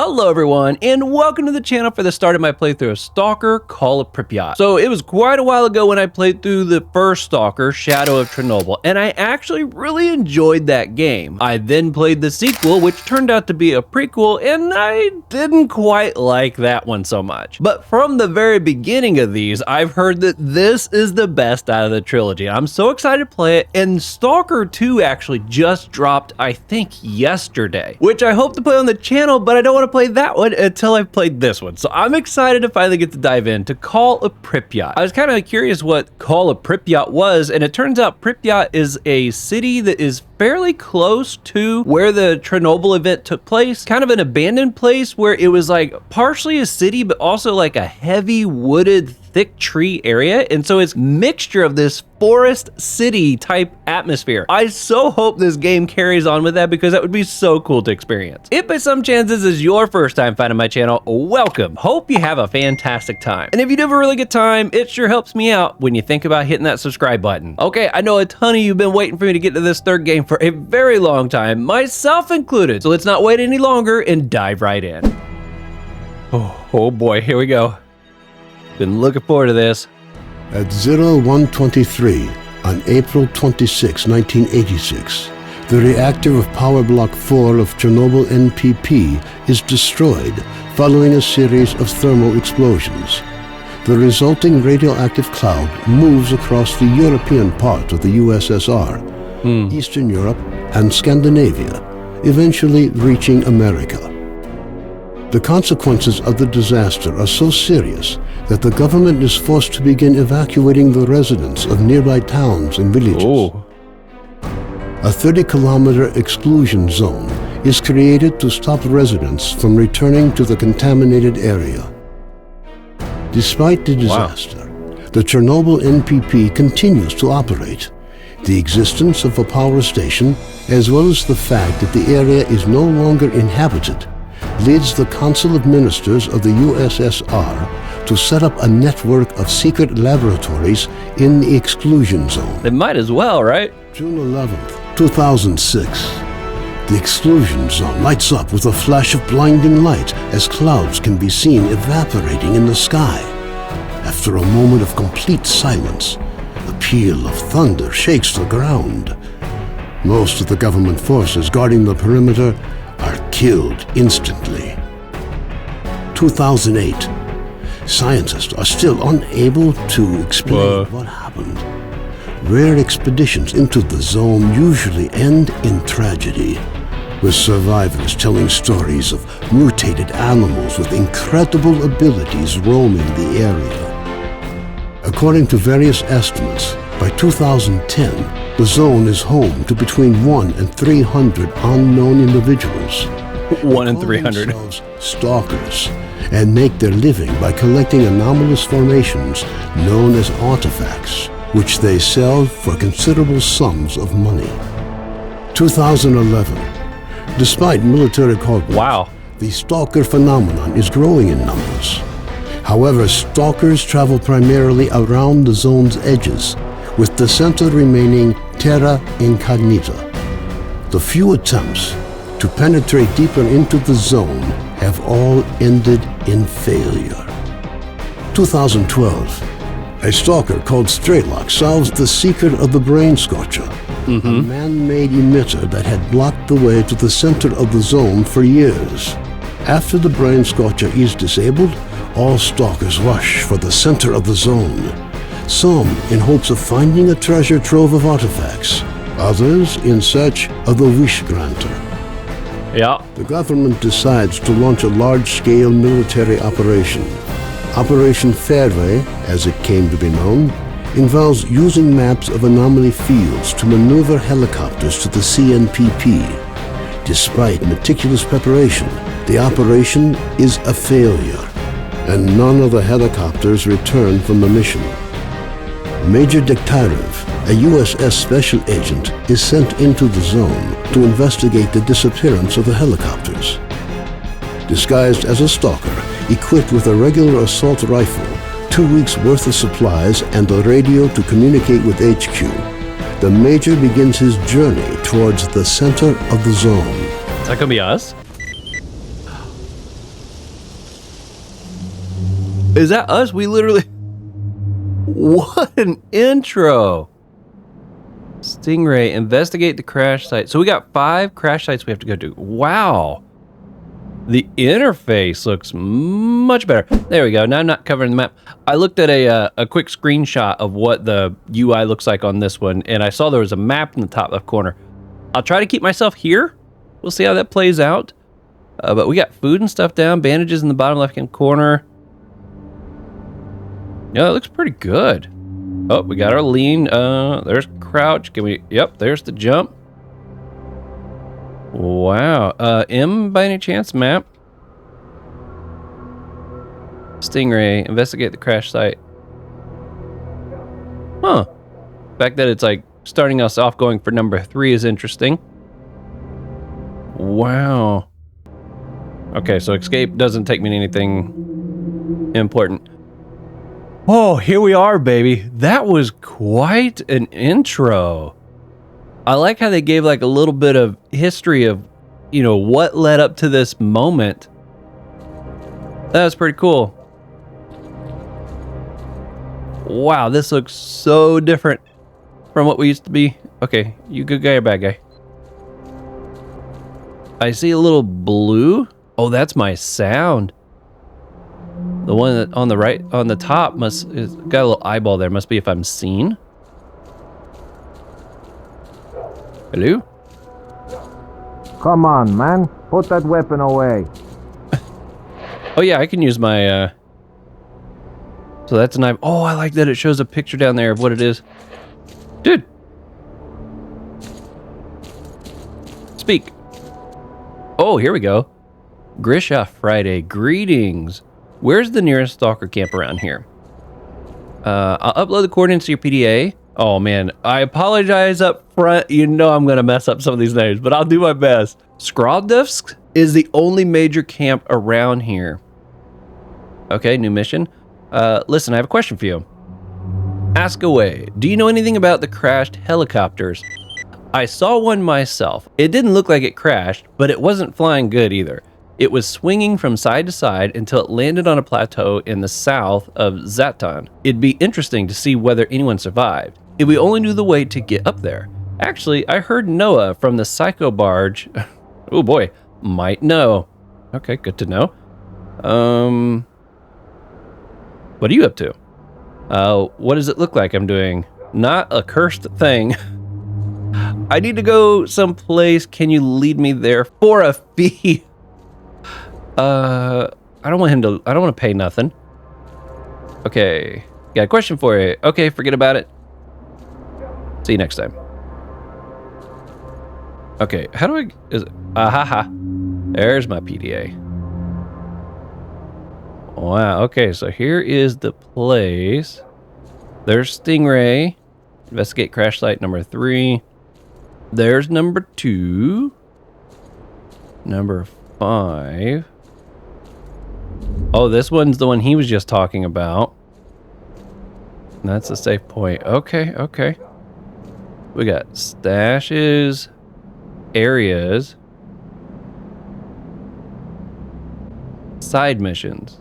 Hello everyone, and welcome to the channel for the start of my playthrough of STALKER, Call of Pripyat. So it was quite a while ago when I played through the first STALKER, Shadow of Chernobyl, and I actually really enjoyed that game. I then played the sequel, which turned out to be a prequel, and I didn't quite like that one so much. But from the very beginning of these, I've heard that this is the best out of the trilogy. I'm so excited to play it, and STALKER 2 actually just dropped, I think, yesterday, which I hope to play on the channel, but I don't want to play that one until I've played this one. So I'm excited to finally get to dive into Call of Pripyat. I was kind of curious what Call of Pripyat was, and it turns out Pripyat is a city that is fairly close to where the Chernobyl event took place, kind of an abandoned place where it was like partially a city, but also like a heavy wooded thick tree area, and so it's a mixture of this forest city type atmosphere. I so hope this game carries on with that because that would be so cool to experience. If by some chance this is your first time finding my channel, welcome. Hope you have a fantastic time. And if you do have a really good time, it sure helps me out when you think about hitting that subscribe button. Okay, I know a ton of you have been waiting for me to get to this third game for a very long time, myself included. So let's not wait any longer and dive right in. Oh boy, here we go. Been looking forward to this. At 0123 on April 26, 1986, the reactor of Power Block 4 of Chernobyl NPP is destroyed following a series of thermal explosions. The resulting radioactive cloud moves across the European part of the USSR, Eastern Europe, and Scandinavia, eventually reaching America. The consequences of the disaster are so serious that the government is forced to begin evacuating the residents of nearby towns and villages. Oh. A 30-kilometer exclusion zone is created to stop residents from returning to the contaminated area. Despite the disaster, the Chernobyl NPP continues to operate. The existence of a power station, as well as the fact that the area is no longer inhabited, leads the Council of Ministers of the USSR to set up a network of secret laboratories in the exclusion zone. They might as well, right? June 11th, 2006. The exclusion zone lights up with a flash of blinding light as clouds can be seen evaporating in the sky. After a moment of complete silence, the peal of thunder shakes the ground. Most of the government forces guarding the perimeter are killed instantly. 2008. Scientists are still unable to explain what happened. Rare expeditions into the zone usually end in tragedy, with survivors telling stories of mutated animals with incredible abilities roaming the area. According to various estimates, by 2010, the zone is home to between 1 and 300 unknown individuals. 1 in 300. Themselves stalkers, and make their living by collecting anomalous formations known as artifacts, which they sell for considerable sums of money. 2011. Despite military cooperation, the stalker phenomenon is growing in numbers. However, stalkers travel primarily around the zone's edges, with the center remaining terra incognita. The few attempts to penetrate deeper into the zone have all ended in failure. 2012. A stalker called S.T.A.L.K.E.R solves the secret of the brain scorcher, a man-made emitter that had blocked the way to the center of the zone for years. After the brain scorcher is disabled, all stalkers rush for the center of the zone. Some in hopes of finding a treasure trove of artifacts, others in search of the wish granter. Yeah. The government decides to launch a large-scale military operation. Operation Fairway, as it came to be known, involves using maps of anomaly fields to maneuver helicopters to the CNPP. Despite meticulous preparation, the operation is a failure, and none of the helicopters return from the mission. Major Dektarev, a USS special agent, is sent into the zone to investigate the disappearance of the helicopters. Disguised as a stalker, equipped with a regular assault rifle, 2 weeks' worth of supplies, and a radio to communicate with HQ, the Major begins his journey towards the center of the zone. Is that gonna be us? Is that us? We literally... What an intro. Stingray, investigate the crash site. So we got 5 crash sites we have to go to. Wow. The interface looks much better. There we go. Now I'm not covering the map. I looked at a quick screenshot of what the UI looks like on this one, and I saw there was a map in the top left corner. I'll try to keep myself here. We'll see how that plays out. But we got food and stuff down, bandages in the bottom left-hand corner. Yeah, it looks pretty good. Oh, we got our lean. There's crouch. Can we? Yep, there's the jump. Wow. M by any chance map? Stingray, investigate the crash site. Huh. The fact that it's like starting us off going for number 3 is interesting. Wow. Okay, so escape doesn't take me to anything important. Oh, here we are, baby. That was quite an intro. I like how they gave like a little bit of history of, you know, what led up to this moment. That was pretty cool. Wow, this looks so different from what we used to be. Okay, you good guy or bad guy? I see a little blue. Oh, that's my sound. The one that on the right, on the top is got a little eyeball there. Must be if I'm seen. Hello? Come on, man. Put that weapon away. Oh yeah, I can use my, So that's a knife. Oh, I like that it shows a picture down there of what it is. Dude. Speak. Oh, here we go. Grisha Friday. Greetings. Where's the nearest stalker camp around here? I'll upload the coordinates to your PDA. Oh man, I apologize up front. You know I'm gonna mess up some of these names, but I'll do my best. Skadovsk is the only major camp around here. Okay, new mission. Listen, I have a question for you. Ask away. Do you know anything about the crashed helicopters? I saw one myself. It didn't look like it crashed, but it wasn't flying good either. It was swinging from side to side until it landed on a plateau in the south of Zatan. It'd be interesting to see whether anyone survived, if we only knew the way to get up there. Actually, I heard Noah from the Psycho Barge, oh boy, might know. Okay, good to know. What are you up to? What does it look like I'm doing? Not a cursed thing. I need to go someplace. Can you lead me there for a fee? I don't want to pay nothing. Okay. Got a question for you. Okay, forget about it. See you next time. Okay, how do I, there's my PDA. Wow, okay, so here is the place. There's Stingray. Investigate crash site number 3. There's number 2. Number 5. Oh, this one's the one he was just talking about. That's a safe point. Okay, okay. We got stashes, areas, side missions,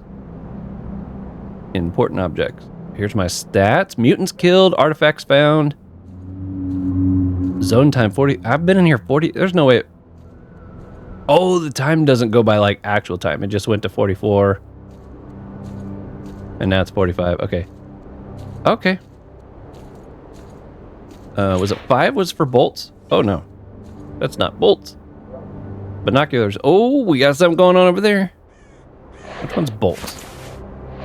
important objects. Here's my stats. Mutants killed, artifacts found. Zone time 40. I've been in here 40. There's no way. Oh, the time doesn't go by like actual time. It just went to 44. And now it's 45. Okay. Okay. Was it 5 was for bolts? Oh no. That's not bolts. Binoculars. Oh, we got something going on over there. Which one's bolts?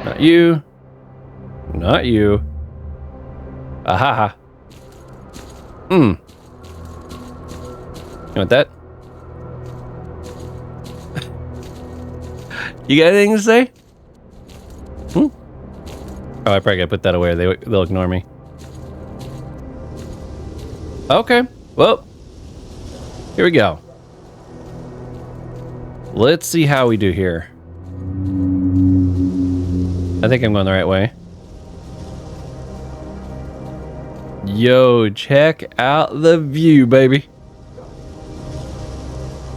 Not you. Not you. Ahaha. You want that? You got anything to say? Oh, I probably gotta put that away. They'll ignore me. Okay. Well, here we go. Let's see how we do here. I think I'm going the right way. Yo, check out the view, baby.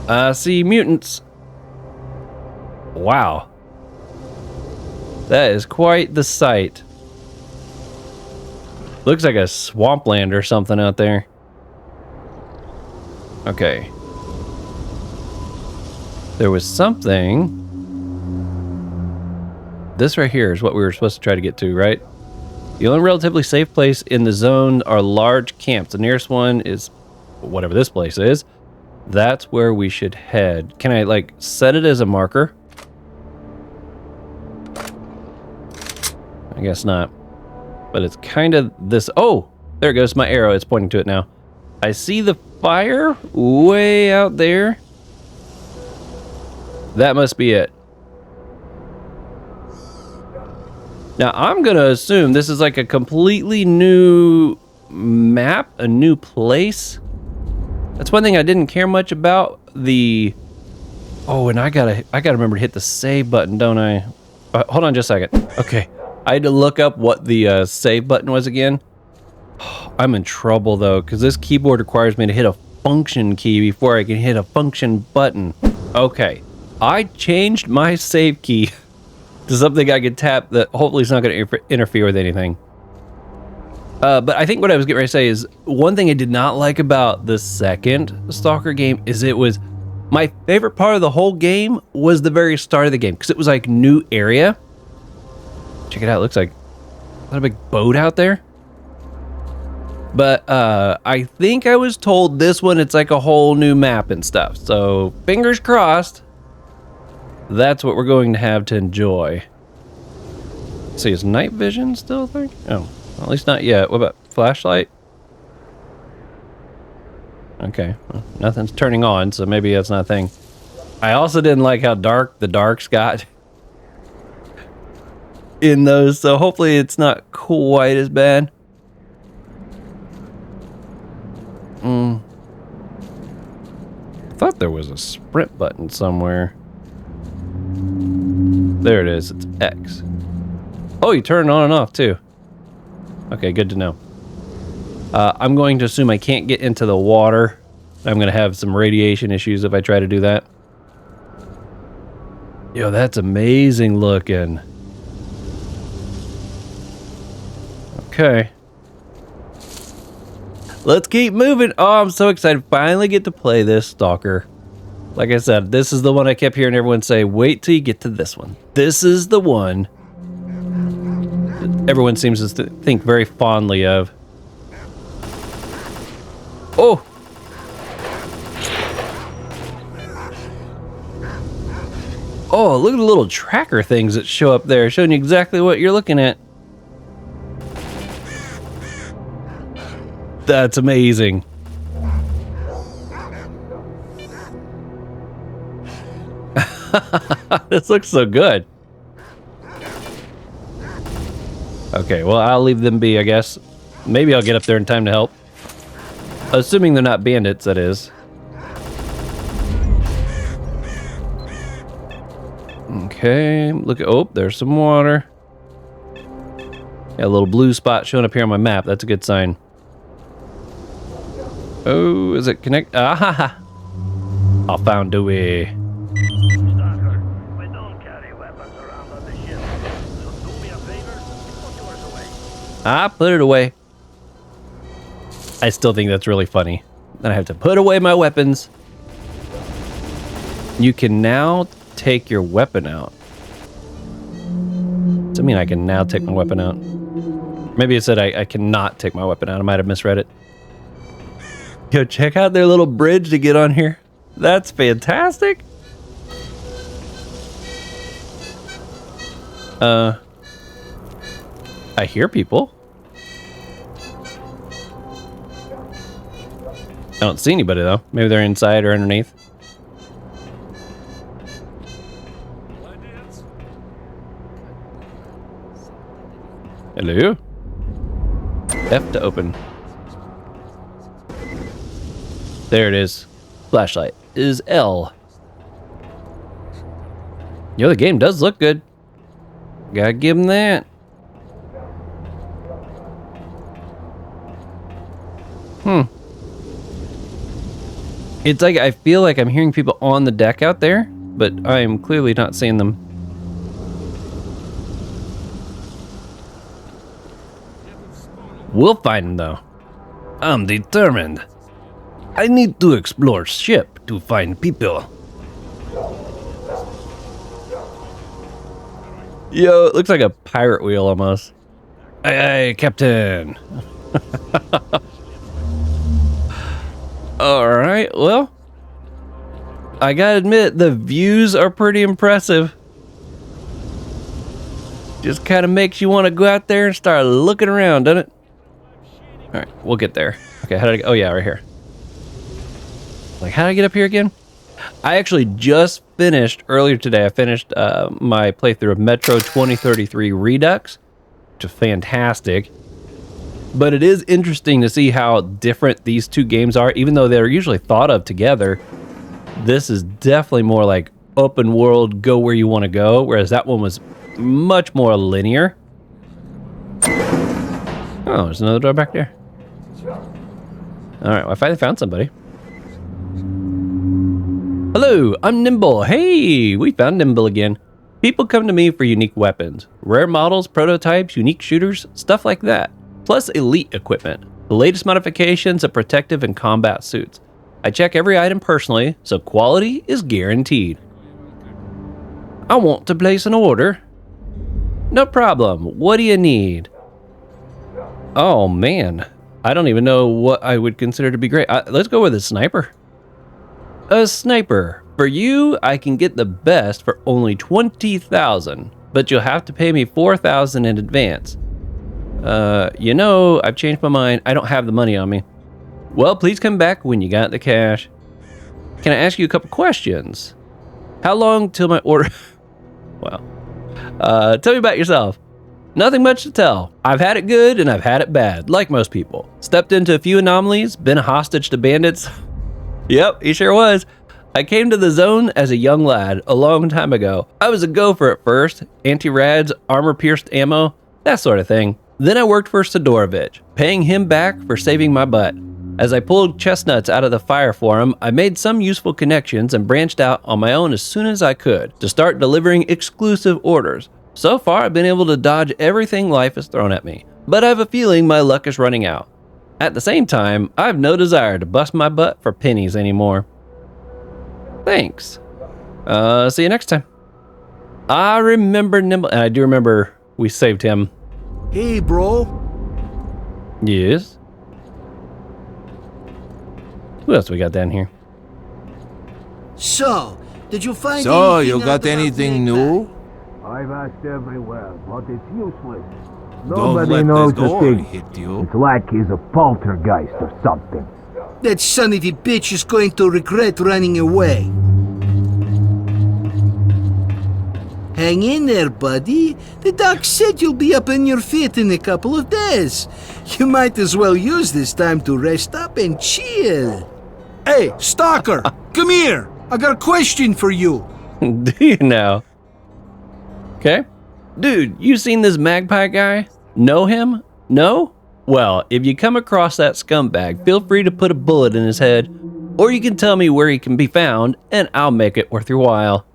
I see mutants. Wow. That is quite the sight. Looks like a swampland or something out there. Okay. There was something. This right here is what we were supposed to try to get to, right? The only relatively safe place in the zone are large camps. The nearest one is whatever this place is. That's where we should head. Can I, like, set it as a marker? I guess not. But it's kind of this. Oh, there it goes. My arrow. It's pointing to it now. I see the fire way out there. That must be it. Now, I'm going to assume this is like a completely new map, a new place. That's one thing I didn't care much about. Oh, and I gotta remember to hit the save button, don't I? Hold on just a second. Okay. I had to look up what the save button was again. I'm in trouble, though, because this keyboard requires me to hit a function key before I can hit a function button. Okay. I changed my save key to something I can tap that hopefully is not going to interfere with anything. But I think what I was getting ready to say is one thing I did not like about the second Stalker game is it was my favorite part of the whole game was the very start of the game because it was like new area. Check it out. It looks like a big boat out there. But I think I was told this one it's like a whole new map and stuff. So fingers crossed. That's what we're going to have to enjoy. Let's see, is night vision still a thing? Oh, at least not yet. What about flashlight? Okay, well, nothing's turning on, so maybe that's not a thing. I also didn't like how dark the darks got in those, so hopefully it's not quite as bad. I thought there was a sprint button somewhere. There it is, it's X. Oh, you turn it on and off too. Okay, good to know. I'm going to assume I can't get into the water. I'm going to have some radiation issues if I try to do that. Yo, that's amazing looking. Okay. Let's keep moving. Oh, I'm so excited. Finally get to play this Stalker. Like I said, this is the one I kept hearing everyone say, wait till you get to this one. This is the one that everyone seems to think very fondly of. Oh! Oh, look at the little tracker things that show up there, showing you exactly what you're looking at. That's amazing. This looks so good. Okay, well, I'll leave them be, I guess. Maybe I'll get up there in time to help. Assuming they're not bandits, that is. Okay, look at, oh, there's some water. Got a little blue spot showing up here on my map. That's a good sign. Oh, is it connect? Ah, ha, ha. I found a way. Stalker, we don't carry weapons around on the ship. So do me a favor, put yours away. I put it away. I still think that's really funny. Then I have to put away my weapons. You can now take your weapon out. Does that mean I can now take my weapon out? Maybe it said I cannot take my weapon out. I might have misread it. Yo, check out their little bridge to get on here. That's fantastic. I hear people. I don't see anybody though. Maybe they're inside or underneath. Hello? F to open. There it is. Flashlight is L. Yo, the game does look good. Gotta give them that. It's like I feel like I'm hearing people on the deck out there, but I'm clearly not seeing them. We'll find him though. I'm determined. I need to explore ship to find people. Yo, it looks like a pirate wheel almost. Aye, aye, Captain. Alright, well, I gotta admit, the views are pretty impressive. Just kind of makes you want to go out there and start looking around, doesn't it? Alright, we'll get there. Okay, how did I go? Oh yeah, right here. Like, how did I get up here again? I actually just finished, earlier today, I finished my playthrough of Metro 2033 Redux, which is fantastic. But it is interesting to see how different these two games are, even though they're usually thought of together. This is definitely more like open world, go where you want to go, whereas that one was much more linear. Oh, there's another door back there. All right, well, I finally found somebody. Hello, I'm Nimble. Hey, we found Nimble again. People come to me for unique weapons, rare models, prototypes, unique shooters, stuff like that. Plus elite equipment, the latest modifications of protective and combat suits. I check every item personally, so quality is guaranteed. I want to place an order. No problem. What do you need? Oh man, I don't even know what I would consider to be great. Let's go with a sniper. A sniper. For you, I can get the best for only 20,000, but you'll have to pay me 4,000 in advance. You know, I've changed my mind. I don't have the money on me. Well, please come back when you got the cash. Can I ask you a couple questions? How long till my order? Well, tell me about yourself. Nothing much to tell. I've had it good and I've had it bad, like most people. Stepped into a few anomalies, been a hostage to bandits. Yep, he sure was. I came to the zone as a young lad a long time ago. I was a gopher at first, anti-rads, armor-pierced ammo, that sort of thing. Then I worked for Skadovsk, paying him back for saving my butt. As I pulled chestnuts out of the fire for him, I made some useful connections and branched out on my own as soon as I could to start delivering exclusive orders. So far, I've been able to dodge everything life has thrown at me, but I have a feeling my luck is running out. At the same time, I have no desire to bust my butt for pennies anymore. Thanks. See you next time. I remember Nimble, and I do remember we saved him. Hey, bro. Yes. Who else we got down here? So, did you find So, anything you out got about anything Benjamight? new? I've asked everywhere, but it's useless. Don't Nobody let knows the the door thing. hit you. It's like he's a poltergeist or something. That son of a bitch is going to regret running away. Hang in there, buddy. The doc said you'll be up on your feet in a couple of days. You might as well use this time to rest up and chill. Hey, Stalker, come here. I got a question for you. Do you know? Okay. Dude, you seen this magpie guy? Know him? No? Well, if you come across that scumbag, feel free to put a bullet in his head, or you can tell me where he can be found, and I'll make it worth your while.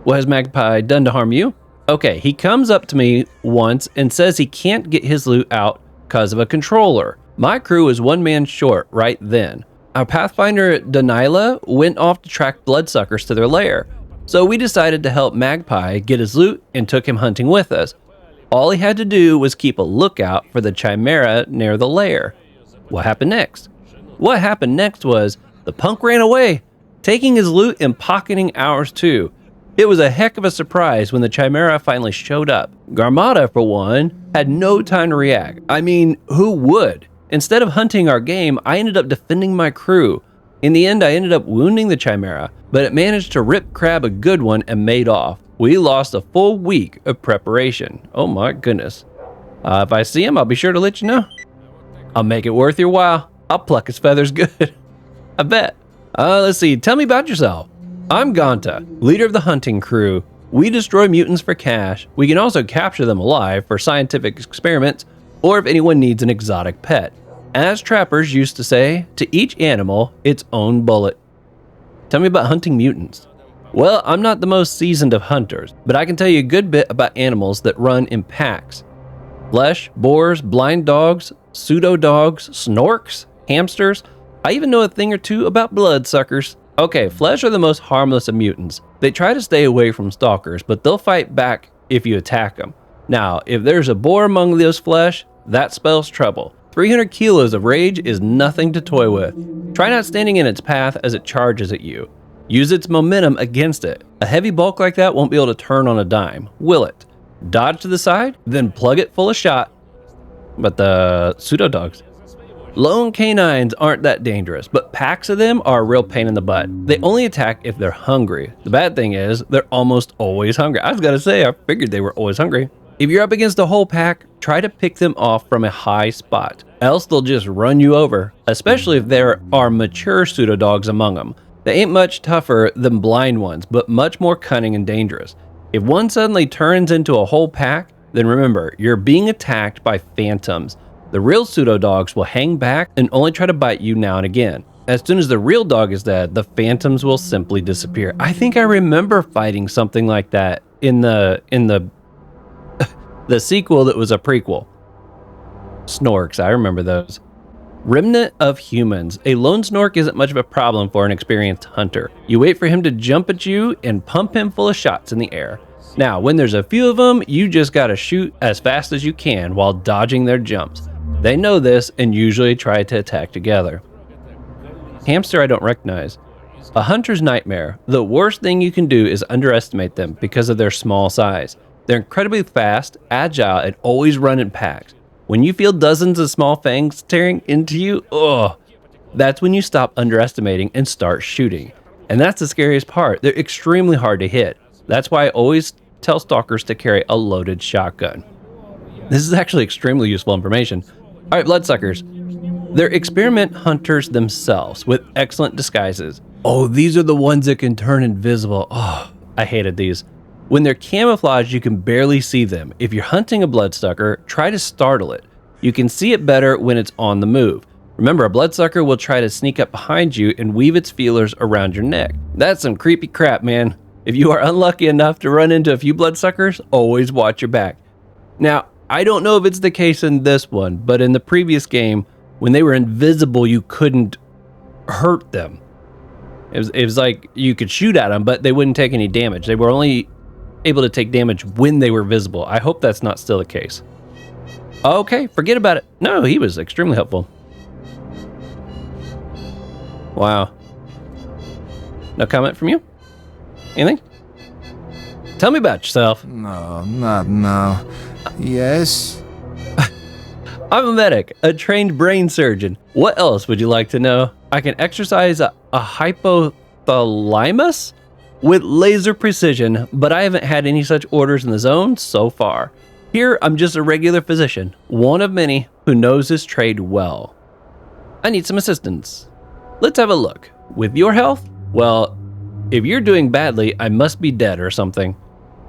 What has Magpie done to harm you? Okay, he comes up to me once and says he can't get his loot out because of a controller. My crew is one man short right then. Our Pathfinder Daniela went off to track bloodsuckers to their lair, so we decided to help Magpie get his loot and took him hunting with us. All he had to do was keep a lookout for the chimera near the lair. What happened next? What happened next was the punk ran away, taking his loot and pocketing ours too. It was a heck of a surprise when the chimera finally showed up. Garmata, for one, had no time to react. I mean, who would? Instead of hunting our game, I ended up defending my crew. In the end, I ended up wounding the chimera, but it managed to rip Crab a good one and made off. We lost a full week of preparation. Oh my goodness. If I see him, I'll be sure to let you know. I'll make it worth your while. I'll pluck his feathers good. I bet. Let's see, tell me about yourself. I'm Ganta, leader of the hunting crew. We destroy mutants for cash. We can also capture them alive for scientific experiments, or if anyone needs an exotic pet. As trappers used to say, to each animal, its own bullet. Tell me about hunting mutants. Well, I'm not the most seasoned of hunters, but I can tell you a good bit about animals that run in packs. Flesh, boars, blind dogs, pseudo dogs, snorks, hamsters. I even know a thing or two about bloodsuckers. Okay, flesh are the most harmless of mutants. They try to stay away from stalkers, but they'll fight back if you attack them. Now, if there's a boar among those flesh, that spells trouble. 300 kilos of rage is nothing to toy with. Try not standing in its path as it charges at you. Use its momentum against it. A heavy bulk like that won't be able to turn on a dime, will it? Dodge to the side, then plug it full of shot. But the pseudo dogs. Lone canines aren't that dangerous, but packs of them are a real pain in the butt. They only attack if they're hungry. The bad thing is, they're almost always hungry. I was gonna say, I figured they were always hungry. If you're up against a whole pack, try to pick them off from a high spot, else they'll just run you over, especially if there are mature pseudo dogs among them. They ain't much tougher than blind ones, but much more cunning and dangerous. If one suddenly turns into a whole pack, then remember, you're being attacked by phantoms. The real pseudo dogs will hang back and only try to bite you now and again. As soon as the real dog is dead, the phantoms will simply disappear. I think I remember fighting something like that in the the sequel that was a prequel. Snorks, I remember those. Remnant of humans. A lone snork isn't much of a problem for an experienced hunter. You wait for him to jump at you and pump him full of shots in the air. Now, when there's a few of them, you just gotta shoot as fast as you can while dodging their jumps. They know this and usually try to attack together. Hamster I don't recognize. A hunter's nightmare. The worst thing you can do is underestimate them because of their small size. They're incredibly fast, agile, and always run in packs. When you feel dozens of small fangs tearing into you, that's when you stop underestimating and start shooting. And that's the scariest part. They're extremely hard to hit. That's why I always tell stalkers to carry a loaded shotgun. This is actually extremely useful information. All right, bloodsuckers. They're experiment hunters themselves with excellent disguises. Oh, these are the ones that can turn invisible. Oh, I hated these. When they're camouflaged, you can barely see them. If you're hunting a bloodsucker, try to startle it. You can see it better when it's on the move. Remember, a bloodsucker will try to sneak up behind you and weave its feelers around your neck. That's some creepy crap, man. If you are unlucky enough to run into a few bloodsuckers, always watch your back. Now, I don't know if it's the case in this one, but in the previous game, when they were invisible, you couldn't hurt them. It was like you could shoot at them, but they wouldn't take any damage. They were only able to take damage when they were visible. I hope that's not still the case. Okay, forget about it. No, he was extremely helpful. Wow. No comment from you? Anything? Tell me about yourself. No, not now. Yes? I'm a medic, a trained brain surgeon. What else would you like to know? I can exercise a hypothalamus with laser precision, but I haven't had any such orders in the zone so far. Here, I'm just a regular physician, one of many who knows his trade well. I need some assistance. Let's have a look. With your health? Well, if you're doing badly, I must be dead or something.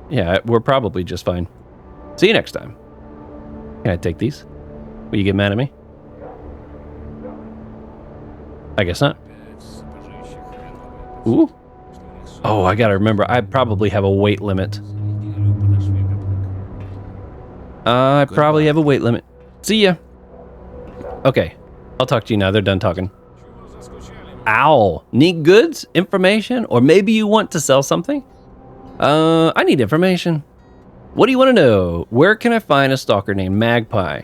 Yeah, we're probably just fine. See you next time. Can I take these? Will you get mad at me? I guess not. Ooh. Oh, I gotta remember, I probably have a weight limit. I probably have a weight limit. See ya. Okay, I'll talk to you now. They're done talking. Owl. Need goods, information, or maybe you want to sell something? I need information. What do you want to know? Where can I find a stalker named Magpie?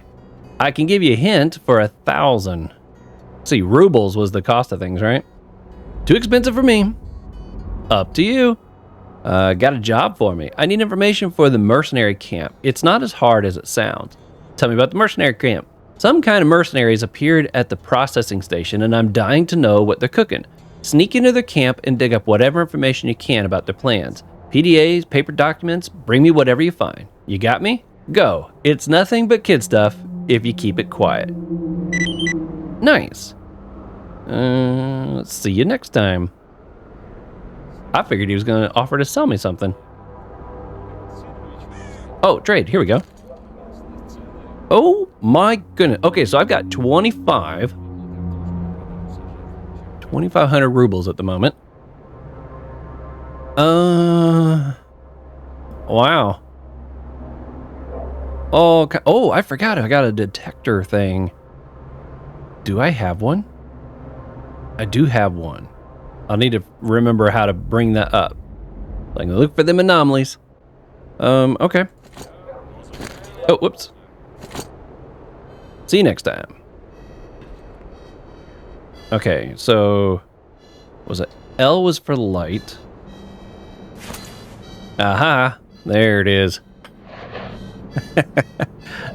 I can give you a hint for 1,000. See, rubles was the cost of things, right? Too expensive for me. Up to you. Got a job for me. I need information for the mercenary camp. It's not as hard as it sounds. Tell me about the mercenary camp. Some kind of mercenaries appeared at the processing station, and I'm dying to know what they're cooking. Sneak into their camp and dig up whatever information you can about their plans. PDAs, paper documents, bring me whatever you find. You got me? Go. It's nothing but kid stuff if you keep it quiet. Nice. Let's see you next time. I figured he was going to offer to sell me something. Oh, trade. Here we go. Oh my goodness. Okay, so I've got 2,500 rubles at the moment. Wow. Oh, oh, I forgot. I got a detector thing. Do I have one? I do have one. I'll need to remember how to bring that up. I can look for them anomalies. Okay. Oh, whoops. See you next time. Okay, so was it L was for light? Aha, there it is.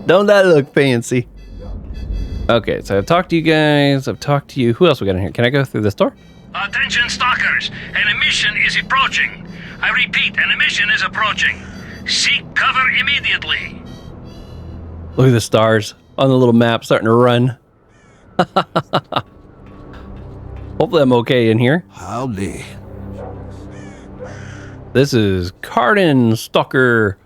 Don't that look fancy? Okay, so I've talked to you guys. I've talked to you. Who else we got in here? Can I go through this door? Attention, stalkers! An emission is approaching. I repeat, an emission is approaching. Seek cover immediately. Look at the stars on the little map starting to run. Hopefully I'm okay in here. Howdy. This is Cardin Stalker.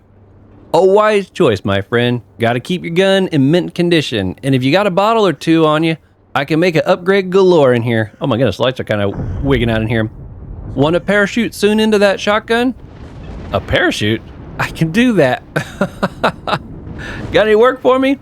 A wise choice, my friend. Gotta keep your gun in mint condition. And if you got a bottle or two on you, I can make an upgrade galore in here. Oh my goodness, lights are kind of wigging out in here. Want a parachute soon into that shotgun? A parachute? I can do that. Got any work for me?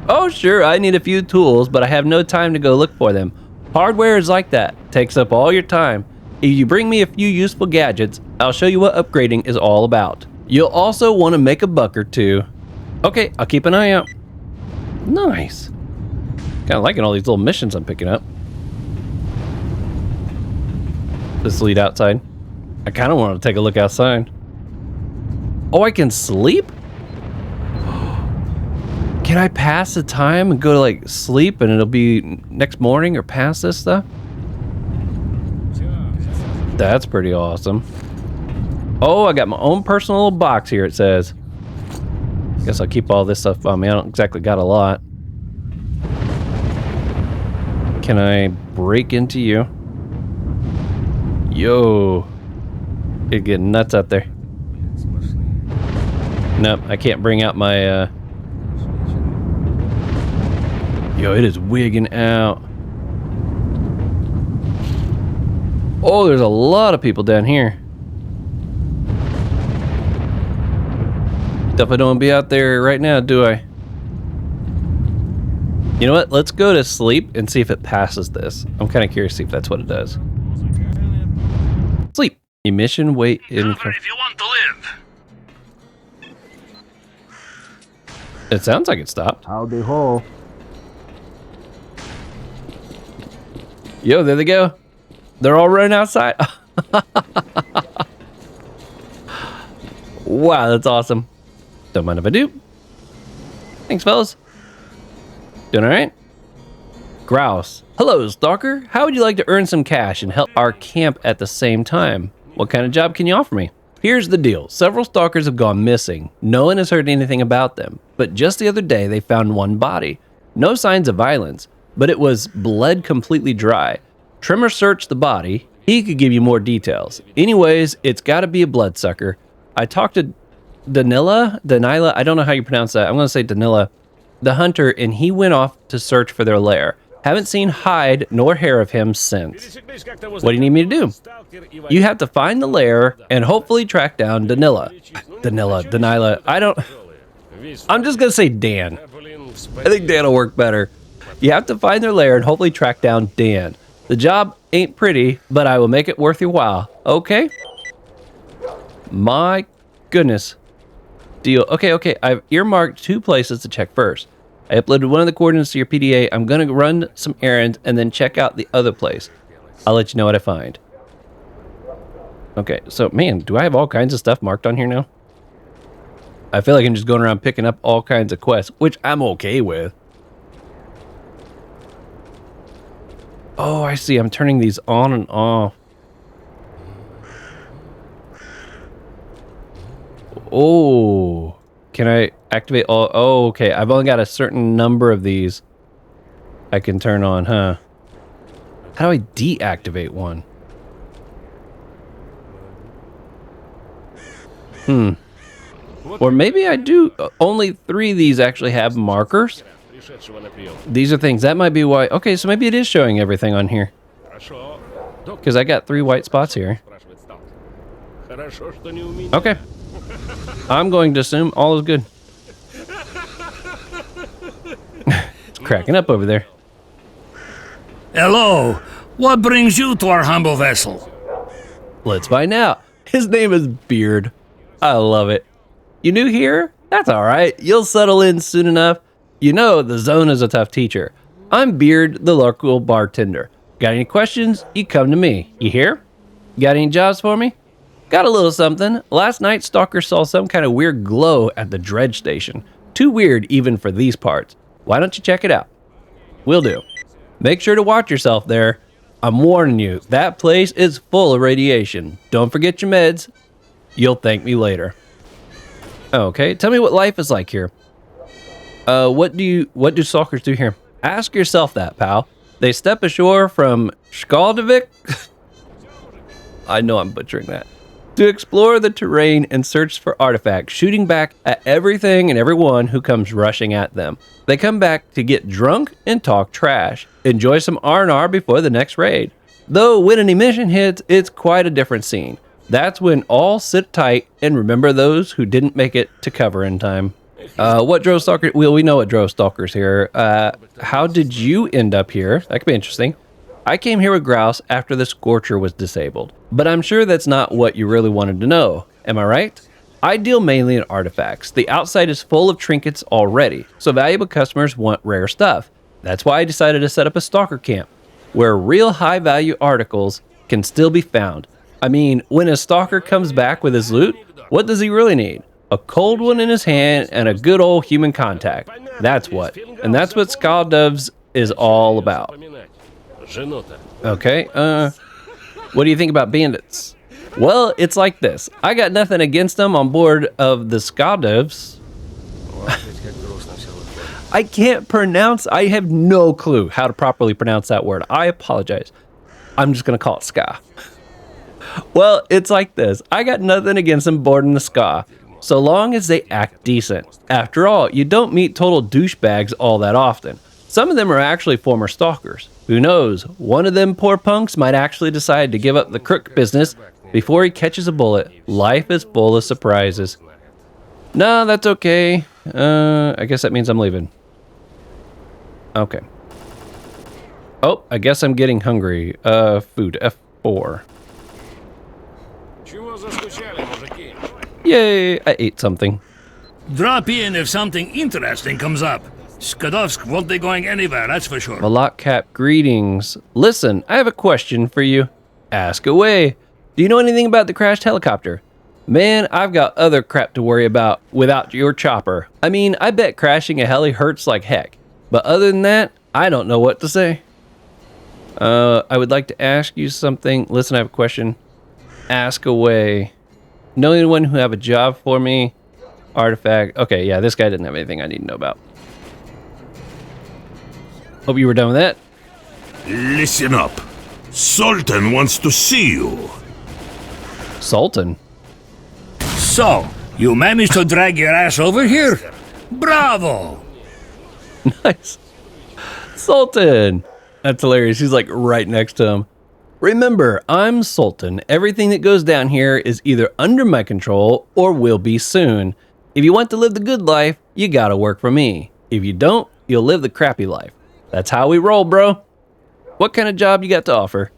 Oh sure, I need a few tools, but I have no time to go look for them. Hardware is like that. Takes up all your time. If you bring me a few useful gadgets, I'll show you what upgrading is all about. You'll also want to make a buck or two. Okay, I'll keep an eye out. Nice. Kind of liking all these little missions I'm picking up. This lead outside. I kind of want to take a look outside. Oh, I can sleep? Can I pass the time and go to like sleep and it'll be next morning or past this stuff? That's pretty awesome. Oh, I got my own personal little box here, it says. Guess I'll keep all this stuff on me. I don't exactly got a lot. Can I break into you? Yo. It's getting nuts out there. Nope, I can't bring out my, Yo, it is wigging out. Oh, there's a lot of people down here. Definitely don't want to be out there right now, do I? You know what? Let's go to sleep and see if it passes this. I'm kind of curious to see if that's what it does. Sleep. Emission weight in. Cover if you want to live. It sounds like it stopped. Howdy ho. Yo, there they go. They're all running outside. Wow, that's awesome. Don't mind if I do. Thanks, fellas. Doing all right? Grouse. Hello, Stalker. How would you like to earn some cash and help our camp at the same time? What kind of job can you offer me? Here's the deal. Several stalkers have gone missing. No one has heard anything about them. But just the other day, they found one body. No signs of violence, but it was bled completely dry. Trimmer searched the body. He could give you more details. Anyways, it's got to be a bloodsucker. I talked to Danila, I don't know how you pronounce that. I'm going to say Danila, the hunter, and he went off to search for their lair. Haven't seen hide nor hair of him since. What do you need me to do? You have to find the lair and hopefully track down Danila, I'm just going to say Dan. I think Dan will work better. You have to find their lair and hopefully track down Dan. The job ain't pretty, but I will make it worth your while. Okay? My goodness. Deal. Okay. I've earmarked 2 places to check first. I uploaded one of the coordinates to your PDA. I'm going to run some errands and then check out the other place. I'll let you know what I find. Okay, so man, do I have all kinds of stuff marked on here now? I feel like I'm just going around picking up all kinds of quests, which I'm okay with. Oh, I see. I'm turning these on and off. Oh, can I activate all? Oh, okay. I've only got a certain number of these I can turn on, huh? How do I deactivate one? Or maybe I do. Only 3 of these actually have markers. These are things. That might be why. Okay, so maybe it is showing everything on here. Because I got 3 white spots here. Okay. I'm going to assume all is good. cracking up over there. Hello. What brings you to our humble vessel? Let's find out. His name is Beard. I love it. You new here? That's all right. You'll settle in soon enough. You know, the zone is a tough teacher. I'm Beard, the local bartender. Got any questions? You come to me. You hear? Got any jobs for me? Got a little something. Last night, Stalker saw some kind of weird glow at the dredge station. Too weird even for these parts. Why don't you check it out? Will do. Make sure to watch yourself there. I'm warning you, that place is full of radiation. Don't forget your meds. You'll thank me later. Okay, tell me what life is like here. What do stalkers do here? Ask yourself that, pal. They step ashore from Skadovsk. I know I'm butchering that. To explore the terrain and search for artifacts, shooting back at everything and everyone who comes rushing at them. They come back to get drunk and talk trash. Enjoy some R&R before the next raid. Though when an emission hits, it's quite a different scene. That's when all sit tight and remember those who didn't make it to cover in time. What drove Stalker? Well, we know what drove Stalkers here. How did you end up here? That could be interesting. I came here with Grouse after the Scorcher was disabled, but I'm sure that's not what you really wanted to know. Am I right? I deal mainly in artifacts. The outside is full of trinkets already, so valuable customers want rare stuff. That's why I decided to set up a Stalker camp, where real high-value articles can still be found. I mean, when a Stalker comes back with his loot, what does he really need? A cold one in his hand and a good old human contact. That's what. And that's what Skadovsk is all about. Okay, what do you think about bandits? Well, it's like this. I got nothing against them on board of the Skadovsk. I can't pronounce, I have no clue how to properly pronounce that word. I apologize. I'm just gonna call it Ska. Well, it's like this. I got nothing against them boarding the Ska, so long as they act decent. After all, you don't meet total douchebags all that often. Some of them are actually former stalkers. Who knows, one of them poor punks might actually decide to give up the crook business before he catches a bullet. Life is full of surprises. No, that's okay. I guess that means I'm leaving. Okay. Oh, I guess I'm getting hungry. Food, F4. Yay, I ate something. Drop in if something interesting comes up. Skadovsk won't be going anywhere, that's for sure. Malak Cap, greetings. Listen, I have a question for you. Ask away. Do you know anything about the crashed helicopter? Man, I've got other crap to worry about without your chopper. I mean, I bet crashing a heli hurts like heck. But other than that, I don't know what to say. I would like to ask you something. Listen, I have a question. Ask away. Know anyone who have a job for me? Artifact. Okay, yeah, this guy didn't have anything I need to know about. Hope you were done with that. Listen up. Sultan wants to see you. Sultan? So, you managed to drag your ass over here? Bravo! Nice. Sultan. That's hilarious. He's like right next to him. Remember, I'm Sultan. Everything that goes down here is either under my control or will be soon. If you want to live the good life, you gotta work for me. If you don't, you'll live the crappy life. That's how we roll, bro. What kind of job you got to offer?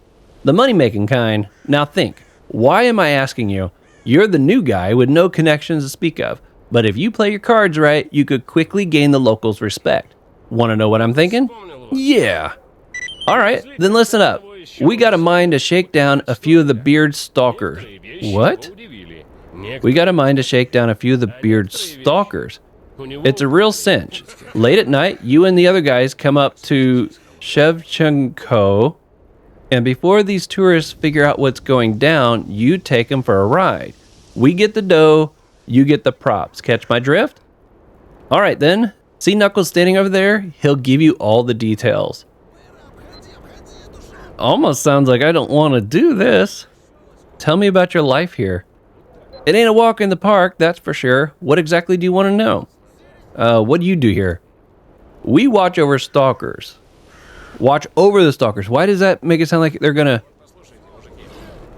The money-making kind. Now think, why am I asking you? You're the new guy with no connections to speak of. But if you play your cards right, you could quickly gain the locals' respect. Want to know what I'm thinking? Yeah. All right, then listen up. We got a mind to shake down a few of the beard stalkers. What? We got a mind to shake down a few of the beard stalkers. It's a real cinch. Late at night, you and the other guys come up to Shevchenko, and before these tourists figure out what's going down, you take them for a ride. We get the dough, you get the props. Catch my drift? All right then. See Knuckles standing over there? He'll give you all the details. Almost sounds like I don't want to do this. Tell me about your life here. It ain't a walk in the park, that's for sure. What exactly do you want to know? What do you do here? We watch over stalkers. Watch over the stalkers. Why does that make it sound like they're gonna...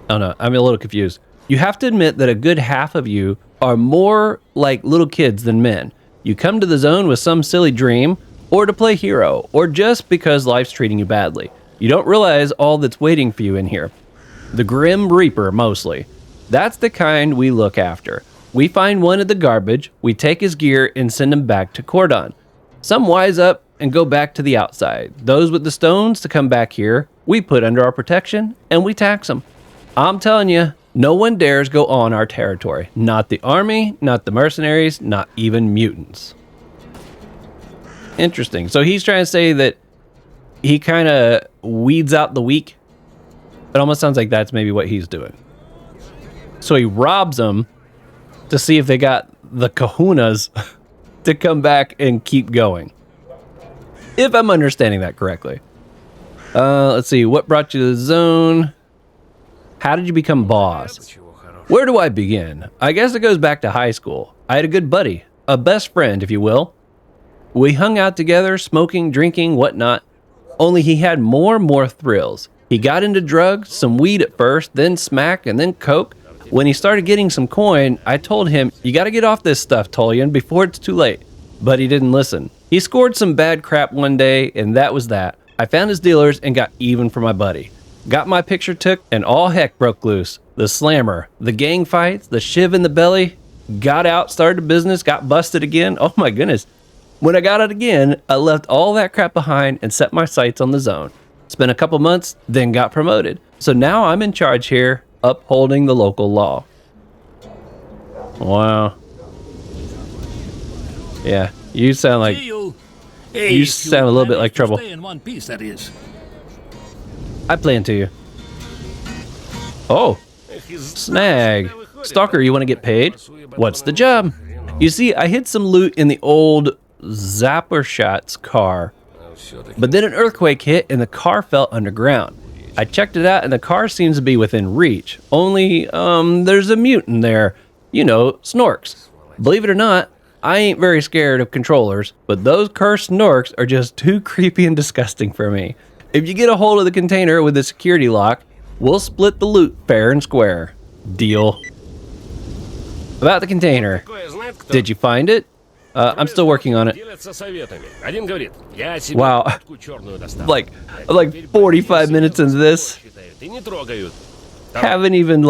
Oh no, I'm a little confused. You have to admit that a good half of you are more like little kids than men. You come to the zone with some silly dream, or to play hero, or just because life's treating you badly. You don't realize all that's waiting for you in here. The Grim Reaper, mostly. That's the kind we look after. We find one at the garbage, we take his gear and send him back to Cordon. Some wise up and go back to the outside. Those with the stones to come back here, we put under our protection and we tax them. I'm telling you, no one dares go on our territory. Not the army, not the mercenaries, not even mutants. Interesting. So he's trying to say that he kind of weeds out the weak. It almost sounds like that's maybe what he's doing. So he robs them to see if they got the kahunas to come back and keep going. If I'm understanding that correctly. Let's see. What brought you to the zone? How did you become boss? Where do I begin? I guess it goes back to high school. I had a good buddy, a best friend, if you will. We hung out together, smoking, drinking, whatnot. Only he had more and more thrills. He got into drugs, some weed at first, then smack, and then coke. When he started getting some coin, I told him, you gotta get off this stuff, Tolian, before it's too late. But he didn't listen. He scored some bad crap one day, and that was that. I found his dealers and got even for my buddy. Got my picture took, and all heck broke loose. The slammer, the gang fights, the shiv in the belly. Got out, started a business, got busted again. Oh my goodness. When I got out again, I left all that crap behind and set my sights on the zone. Spent a couple months, then got promoted. So now I'm in charge here, upholding the local law. Wow. Yeah, you sound like... You sound a little bit like trouble. In one piece, that is. I plan to you. Oh, snag. Stalker, you want to get paid? What's the job? You see, I hid some loot in the old Zappershot's car, but then an earthquake hit and the car fell underground. I checked it out and the car seems to be within reach. Only, there's a mutant there. You know, Snorks. Believe it or not, I ain't very scared of controllers, but those cursed Snorks are just too creepy and disgusting for me. If you get a hold of the container with the security lock, we'll split the loot fair and square. Deal. About the container. Did you find it? I'm still working on it. Wow. like 45 minutes into this. Haven't even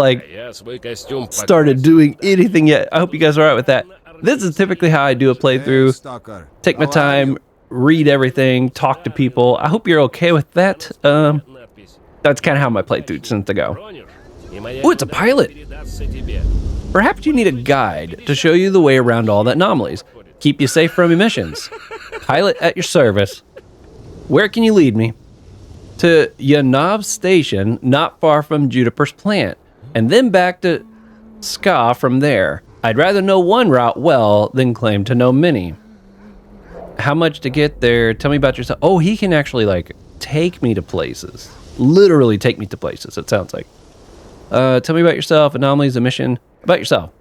started doing anything yet. I hope you guys are alright with that. This is typically how I do a playthrough. Take my time, read everything, talk to people. I hope you're okay with that. That's kind of how my playthrough tends to go. Oh, it's a pilot. Perhaps you need a guide to show you the way around all the anomalies. Keep you safe from emissions. Pilot at your service. Where can you lead me? To Yanov Station, not far from Juniper's plant, and then back to Ska from there. I'd rather know one route well than claim to know many. How much to get there? Tell me about yourself. Oh, he can actually take me to places. Literally take me to places, it sounds like. Tell me about yourself, anomalies, a mission. About yourself.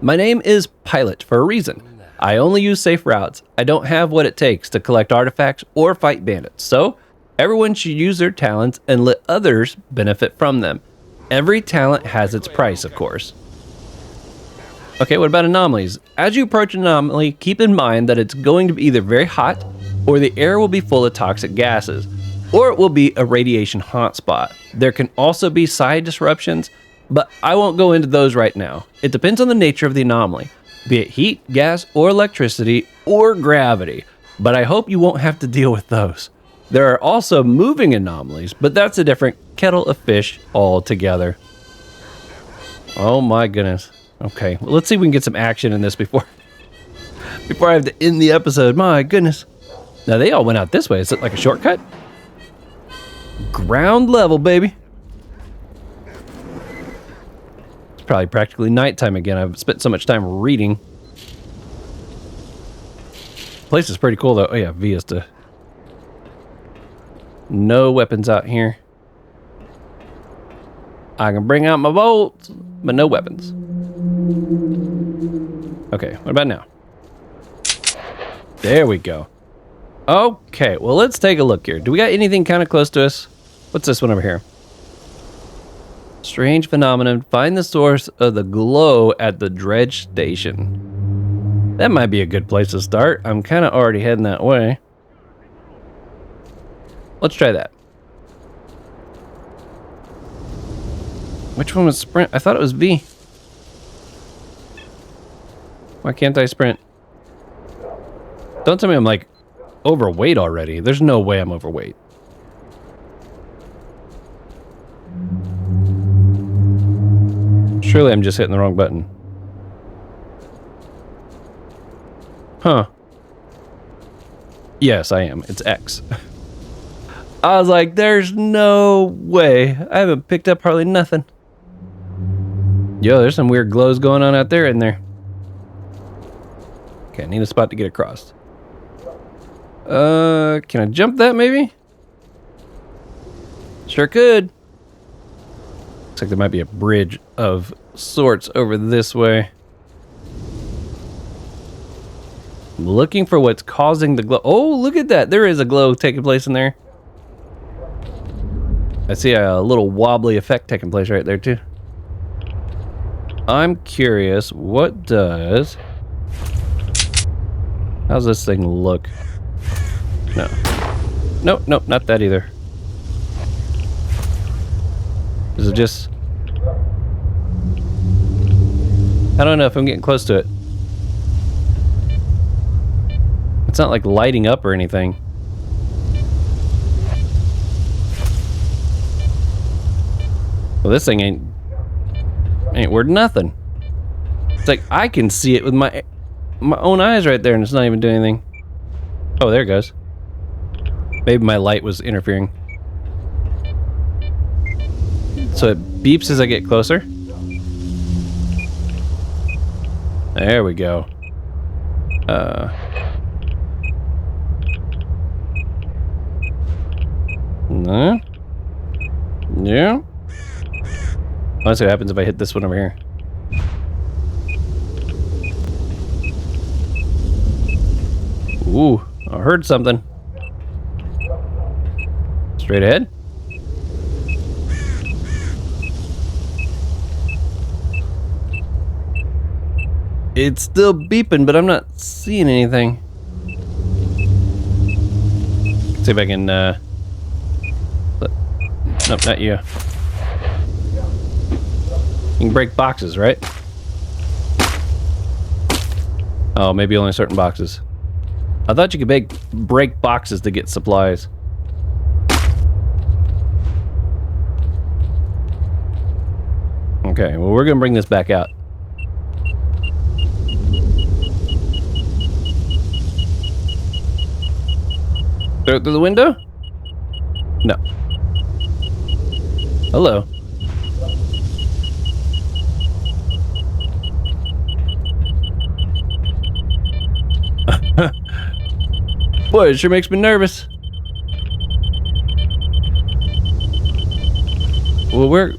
My name is Pilot for a reason. I only use safe routes. I don't have what it takes to collect artifacts or fight bandits. So, everyone should use their talents and let others benefit from them. Every talent has its price, of course. Okay, what about anomalies? As you approach an anomaly, keep in mind that it's going to be either very hot, or the air will be full of toxic gases, or it will be a radiation hotspot. There can also be side disruptions, but I won't go into those right now. It depends on the nature of the anomaly, be it heat, gas, or electricity, or gravity, but I hope you won't have to deal with those. There are also moving anomalies, but that's a different kettle of fish altogether. Oh my goodness. Okay, well, let's see if we can get some action in this before I have to end the episode. My goodness. Now they all went out this way. Is it like a shortcut? Ground level, baby. It's probably practically nighttime again. I've spent so much time reading. Place is pretty cool though. Oh yeah, Vista. No weapons out here. I can bring out my bolts, but no weapons. Okay, what about now? There we go. Okay, well, let's take a look here. Do we got anything kind of close to us? What's this one over here? Strange phenomenon. Find the source of the glow at the dredge station. That might be a good place to start. I'm kind of already heading that way. Let's try that. Which one was sprint? I thought it was V. Why can't I sprint? Don't tell me I'm like overweight already. There's no way I'm overweight. Surely I'm just hitting the wrong button. Huh. Yes, I am. It's X. I was like, there's no way. I haven't picked up hardly nothing. Yo, there's some weird glows going on out there in there. Okay, I need a spot to get across. Can I jump that maybe? Sure could. Looks like there might be a bridge of sorts over this way. I'm looking for what's causing the glow. Oh, look at that. There is a glow taking place in there. I see a little wobbly effect taking place right there too. I'm curious, what does... How's this thing look? No. Nope, nope, not that either. Is it just... I don't know if I'm getting close to it. It's not like lighting up or anything. Well, this thing ain't worth nothing. It's like I can see it with my own eyes right there and it's not even doing anything. Oh, there it goes. Maybe my light was interfering. So it beeps as I get closer. There we go. No. Yeah. Let's see what happens if I hit this one over here. Ooh, I heard something. Straight ahead. It's still beeping, but I'm not seeing anything. Let's see if I can, nope, not you. You can break boxes, right? Oh, maybe only certain boxes. I thought you could break boxes to get supplies. Okay, well, we're gonna bring this back out. Throw it through the window? No. Hello. Boy, it sure makes me nervous. Well, we're...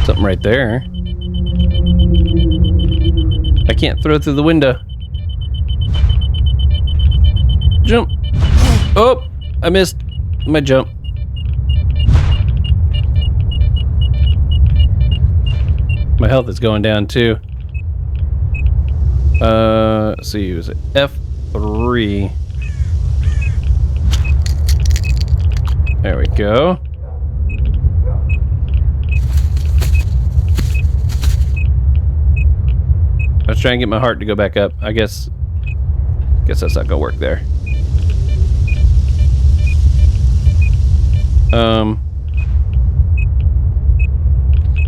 Something right there. I can't throw it through the window. Jump. Oh, I missed my jump. My health is going down too. Let's see, was it F3? There we go. Let's try and get my heart to go back up. I guess that's not gonna work there.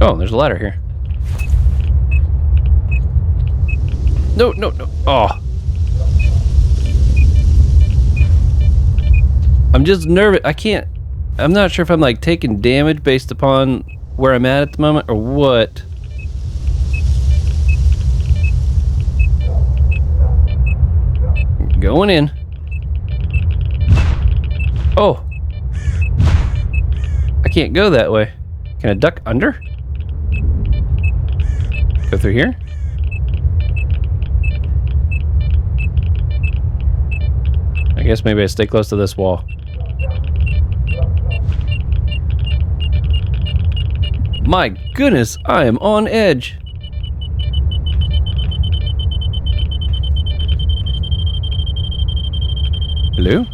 Oh, there's a ladder here. No, no, no. Oh. I'm just nervous. I'm not sure if I'm like taking damage based upon where I'm at the moment or what. Going in. Oh. I can't go that way. Can I duck under? Go through here? I guess maybe I stay close to this wall. My goodness, I am on edge. do?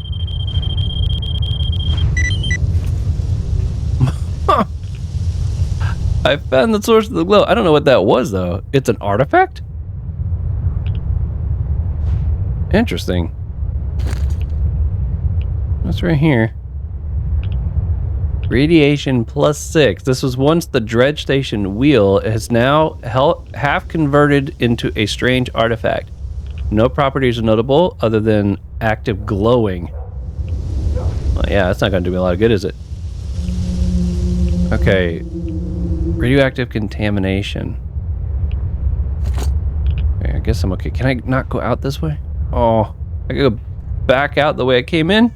I found the source of the glow. I don't know what that was, though. It's an artifact? Interesting. What's right here? Radiation +6. This was once the dredge station wheel. It has now half converted into a strange artifact. No properties are notable other than active glowing. Well, yeah, that's not going to do me a lot of good, is it? Okay. Radioactive contamination. Okay, I guess I'm okay. Can I not go out this way? Oh, I can go back out the way I came in?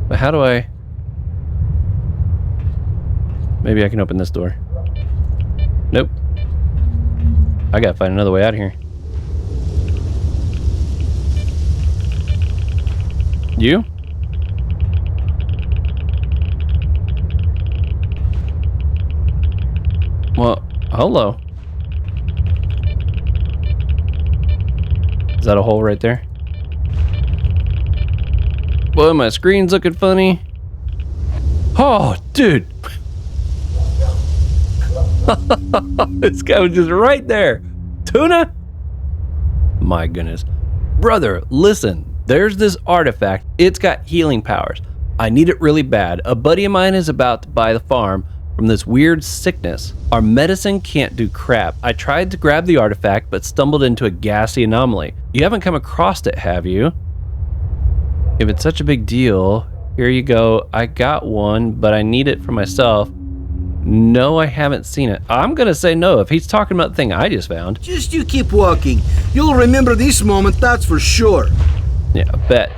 But how do I... Maybe I can open this door. Nope. I gotta find another way out of here. You? Well, hello. Is that a hole right there? Well, my screen's looking funny. Oh, dude. This guy was just right there. Tuna? My goodness. Brother, listen. There's this artifact. It's got healing powers. I need it really bad. A buddy of mine is about to buy the farm from this weird sickness. Our medicine can't do crap. I tried to grab the artifact, but stumbled into a gassy anomaly. You haven't come across it, have you? If it's such a big deal, here you go. I got one, but I need it for myself. No, I haven't seen it. I'm gonna say no if he's talking about the thing I just found. Just you keep walking. You'll remember this moment, that's for sure. Yeah, I bet.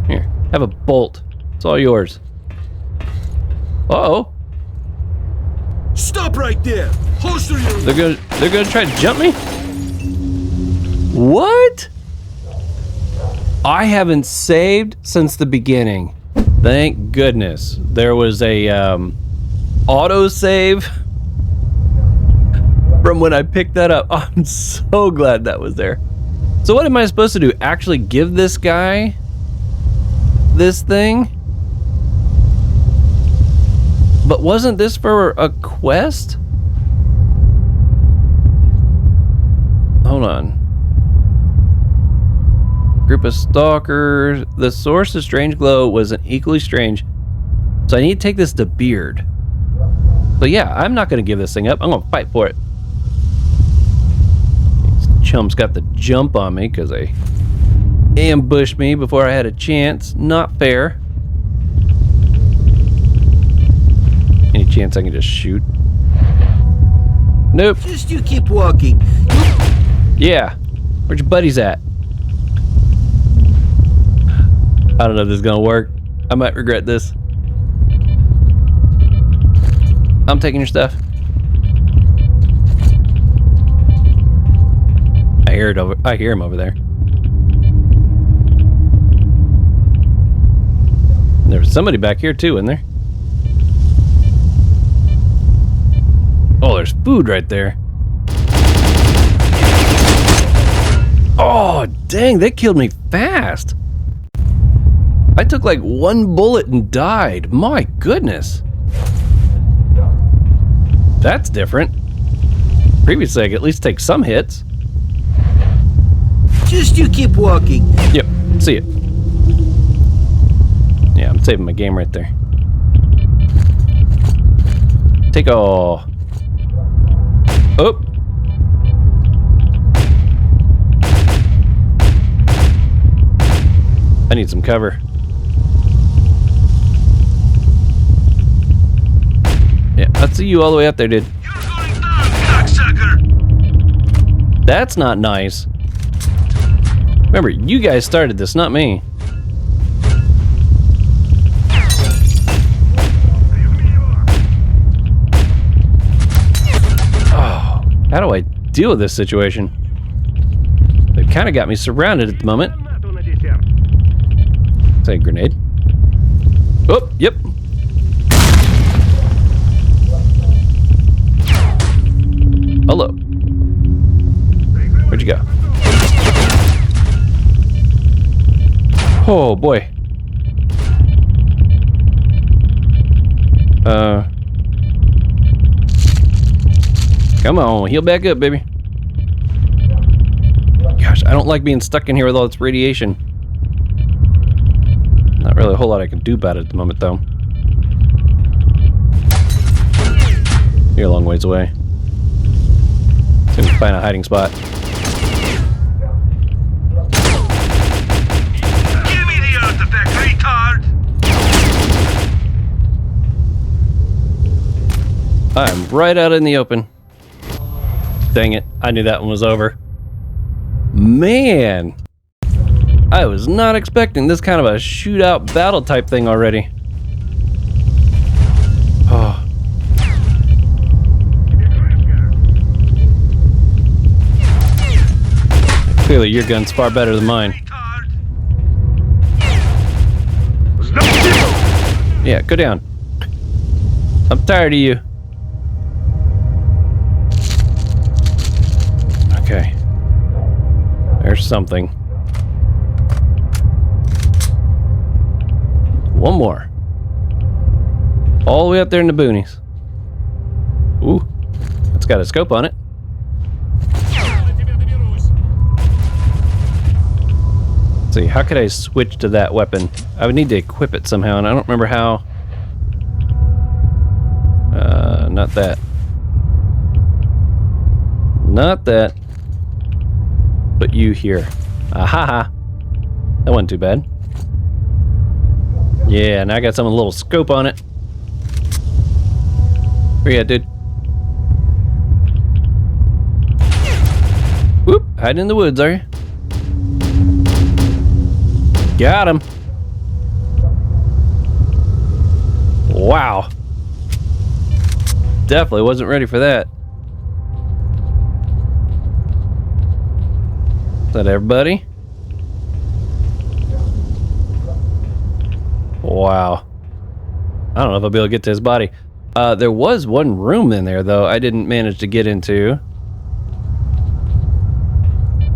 Here, have a bolt. It's all yours. Uh-oh. Stop right there. Holster your... They're gonna try to jump me? What? I haven't saved since the beginning. Thank goodness. There was a auto save from when I picked that up. I'm so glad that was there. So what am I supposed to do? Actually give this guy this thing? But wasn't this for a quest? Hold on. Group of stalkers. The source of strange glow was an equally strange. So I need to take this to Beard. So yeah, I'm not going to give this thing up. I'm going to fight for it. These chumps got the jump on me because they ambushed me before I had a chance. Not fair. Any chance I can just shoot? Nope. Just you keep walking. Yeah. Where's your buddies at? I don't know if this is gonna work. I might regret this. I'm taking your stuff. I hear him over there. There was somebody back here too, isn't there? Oh, there's food right there. Oh, dang, they killed me fast. I took like one bullet and died. My goodness. That's different. Previously, I could at least take some hits. Just you keep walking. Yep, see it. Yeah, I'm saving my game right there. Take all. Oh. I need some cover. Yeah, I see you all the way up there, dude. You're going down, cocksucker! That's not nice. Remember, you guys started this, not me. Oh, how do I deal with this situation? They've kind of got me surrounded at the moment. Say grenade. Oh, yep. Hello. Where'd you go? Oh boy. Come on, heal back up, baby. Gosh, I don't like being stuck in here with all this radiation. Not really a whole lot I can do about it at the moment, though. You're a long ways away. See if we can find a hiding spot. Give me the artifact, retard! I'm right out in the open. Dang it, I knew that one was over. Man! I was not expecting this kind of a shootout battle type thing already. Oh. Clearly your gun's far better than mine. Yeah, go down. I'm tired of you. Okay. There's something. One more. All the way up there in the boonies. Ooh. It's got a scope on it. Let's see, how could I switch to that weapon? I would need to equip it somehow, and I don't remember how. Not that. Not that. But you here. Ahaha. That wasn't too bad. Yeah, now I got some with a little scope on it. Where you at, dude? Whoop, hiding in the woods, are you? Got him. Wow. Definitely wasn't ready for that. Is that everybody? Wow. I don't know if I'll be able to get to his body. There was one room in there, though, I didn't manage to get into.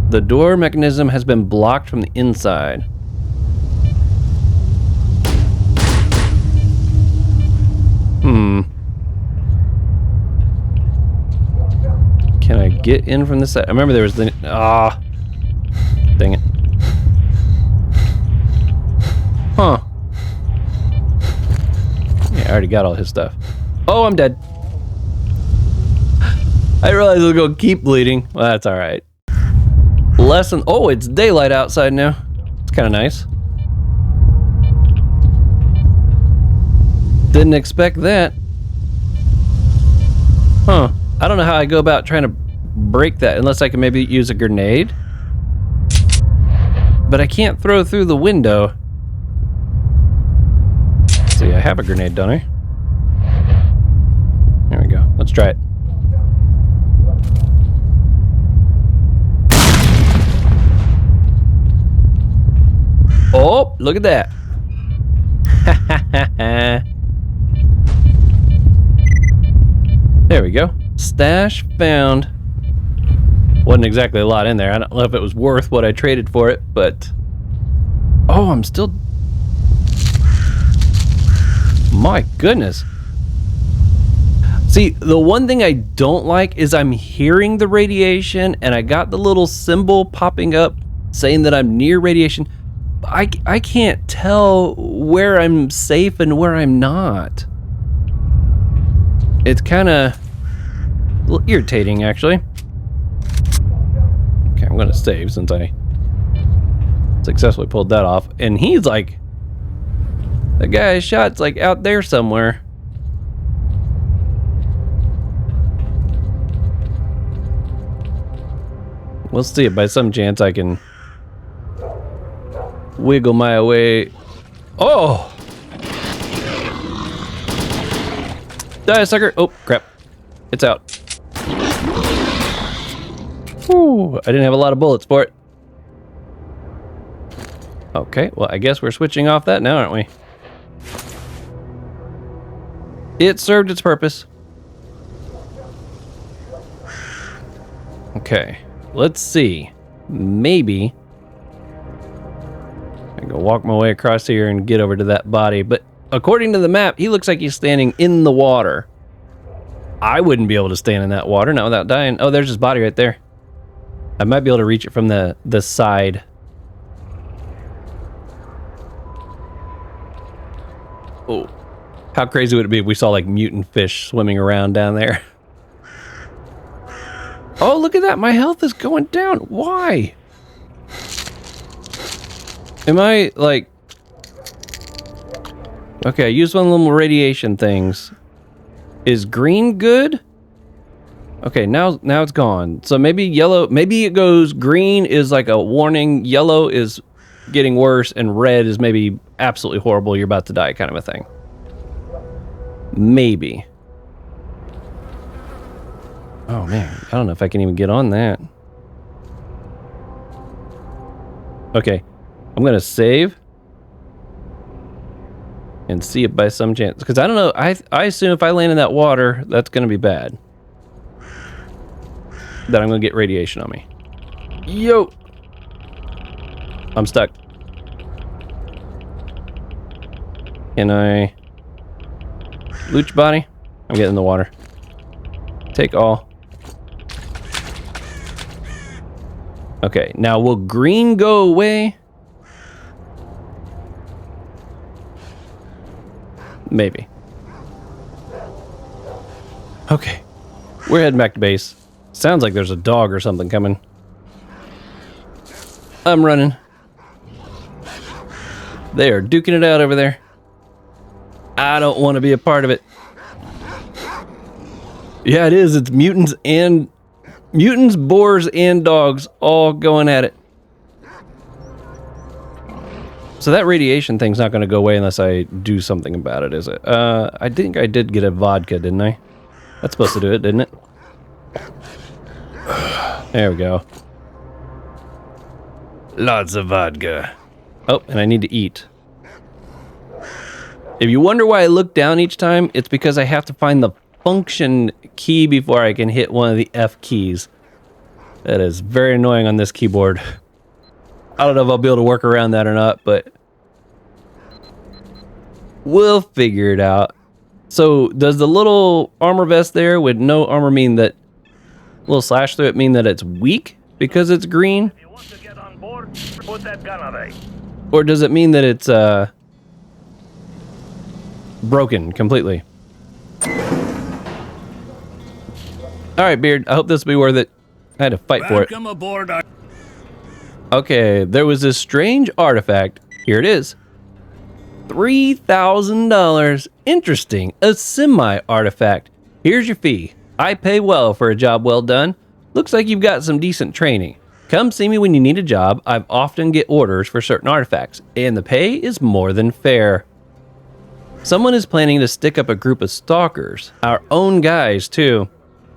The door mechanism has been blocked from the inside. Can I get in from this side? I remember there was the... Ah. Dang it. Huh. Yeah, I already got all his stuff. Oh, I'm dead. I realized it was going to keep bleeding. Well, that's alright. Lesson... Oh, it's daylight outside now. It's kind of nice. Didn't expect that. Huh. I don't know how I go about trying to break that unless I can maybe use a grenade. But I can't throw through the window. Let's see, I have a grenade, don't I? There we go. Let's try it. Oh, look at that. There we go. Stash found. Wasn't exactly a lot in there. I don't know if it was worth what I traded for it, but... Oh, I'm still... My goodness. See, the one thing I don't like is I'm hearing the radiation, and I got the little symbol popping up saying that I'm near radiation. I can't tell where I'm safe and where I'm not. It's kind of a little irritating, actually. Okay, I'm gonna save since I successfully pulled that off. And he's like, the guy I shot's like out there somewhere. We'll see if by some chance I can wiggle my way. Oh! Die, sucker! Oh, crap. It's out. Whew, I didn't have a lot of bullets for it. Okay, well, I guess we're switching off that now, aren't we? It served its purpose. Okay, let's see. Maybe I go walk my way across here and get over to that body. But according to the map, he looks like he's standing in the water. I wouldn't be able to stand in that water, not without dying. Oh, there's his body right there. I might be able to reach it from the side. Oh, how crazy would it be if we saw like mutant fish swimming around down there? Oh, look at that. My health is going down. Why? Am I like... Okay, I used one of the little radiation things. Is green good? Okay, now it's gone. So maybe yellow, maybe it goes green is like a warning, yellow is getting worse, and red is maybe absolutely horrible, you're about to die kind of a thing. Maybe. Oh man, I don't know if I can even get on that. Okay, I'm gonna save and see if by some chance, because I don't know, I assume if I land in that water, that's gonna be bad. That I'm gonna get radiation on me. Yo! I'm stuck. Can I loot your body? I'm getting in the water. Take all. Okay, now will green go away? Maybe. Okay, we're heading back to base. Sounds like there's a dog or something coming. I'm running. They are duking it out over there. I don't want to be a part of it. Yeah, it is. It's mutants, boars, and dogs all going at it. So that radiation thing's not going to go away unless I do something about it, is it? I think I did get a vodka, didn't I? That's supposed to do it, didn't it? There we go. Lots of vodka. Oh, and I need to eat. If you wonder why I look down each time, it's because I have to find the function key before I can hit one of the F keys. That is very annoying on this keyboard. I don't know if I'll be able to work around that or not, but we'll figure it out. So does the little armor vest there with no armor mean that little slash through it mean that it's weak because it's green? If you want to get on board, put that gun away. Or does it mean that it's broken completely? Alright, Beard, I hope this will be worth it. I had to fight for it. Welcome aboard. Okay, there was this strange artifact. Here it is. $3,000. Interesting. A semi-artifact. Here's your fee. I pay well for a job well done. Looks like you've got some decent training. Come see me when you need a job. I often get orders for certain artifacts, and the pay is more than fair. Someone is planning to stick up a group of stalkers. Our own guys, too.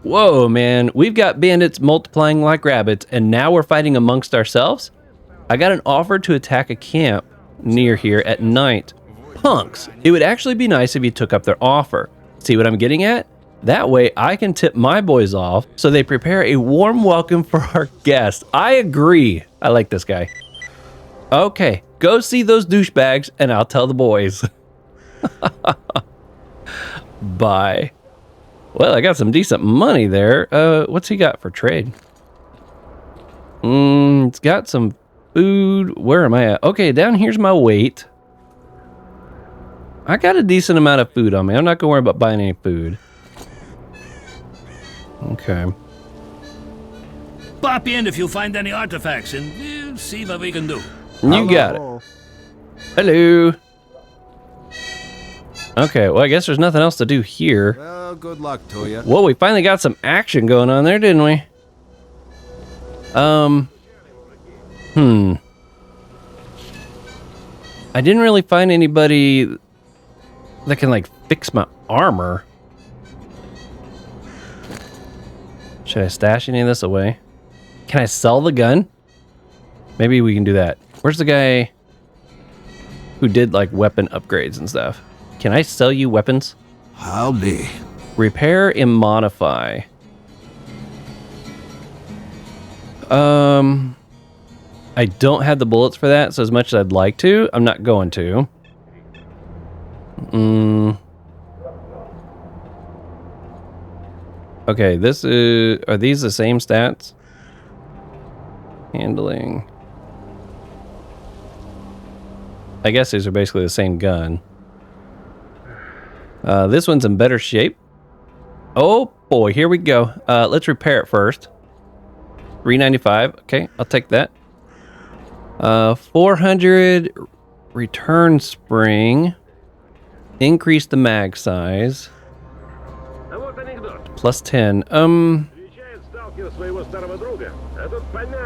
Whoa, man. We've got bandits multiplying like rabbits, and now we're fighting amongst ourselves? I got an offer to attack a camp near here at night. Punks. It would actually be nice if you took up their offer. See what I'm getting at? That way I can tip my boys off so they prepare a warm welcome for our guests. I agree. I like this guy. Okay, go see those douchebags and I'll tell the boys. Bye. Well, I got some decent money there. What's he got for trade? It's got some food. Where am I at? Okay, down here's my weight. I got a decent amount of food on me. I'm not gonna worry about buying any food. Okay. Pop in if you find any artifacts and we'll see what we can do. You got it. Hello. Okay, well, I guess there's nothing else to do here. Well, good luck to you. Well, we finally got some action going on there, didn't we? I didn't really find anybody that can, like, fix my armor. Should I stash any of this away? Can I sell the gun? Maybe we can do that. Where's the guy who did, like, weapon upgrades and stuff? Can I sell you weapons? Howdy. Repair and modify. I don't have the bullets for that, so as much as I'd like to, I'm not going to. Okay, this is... Are these the same stats? Handling. I guess these are basically the same gun. This one's in better shape. Oh boy, here we go. Let's repair it first. $395. Okay, I'll take that. 400 return spring. Increase the mag size. Plus 10.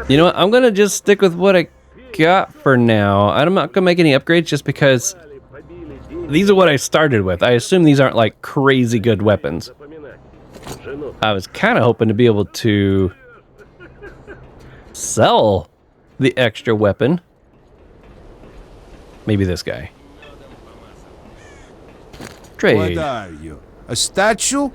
You know what? I'm gonna just stick with what I got for now. I'm not gonna make any upgrades just because these are what I started with. I assume these aren't like crazy good weapons. I was kind of hoping to be able to sell the extra weapon. Maybe this guy. Trade. What are you? A statue?